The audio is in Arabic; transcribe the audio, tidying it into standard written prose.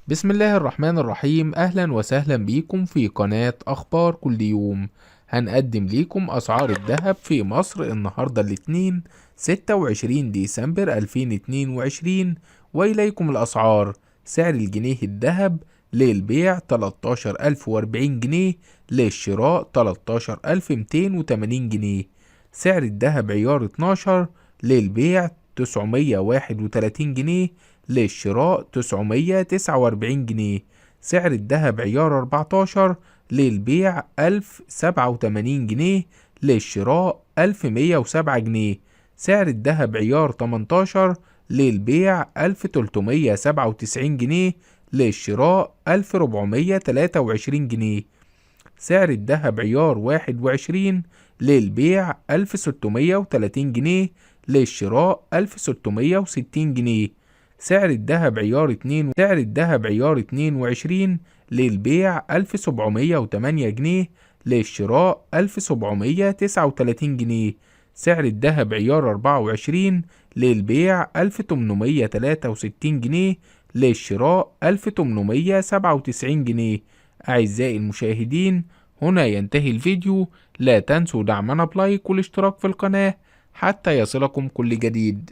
بسم الله الرحمن الرحيم. أهلا وسهلا بيكم في قناة أخبار كل يوم. هنقدم ليكم أسعار الذهب في مصر النهاردة الاثنين 26 ديسمبر 2022، وإليكم الأسعار. سعر الجنيه الذهب للبيع 13040 جنيه، للشراء 13280 جنيه. سعر الذهب عيار 12 للبيع 931 جنيه، للشراء 949 جنيه. سعر الذهب عيار 14 للبيع 1087 جنيه، للشراء 1107 جنيه. سعر الذهب عيار 18 للبيع 1397 جنيه، للشراء 1423 جنيه. سعر الذهب عيار 21 للبيع 1630 جنيه، للشراء 1660 جنيه. سعر الذهب عيار 22 للبيع 1708 جنيه، للشراء 1739 جنيه. سعر الذهب عيار 24 للبيع 1863 جنيه، للشراء 1897 جنيه. أعزائي المشاهدين، هنا ينتهي الفيديو. لا تنسوا دعمنا بلايك والاشتراك في القناة حتى يصلكم كل جديد.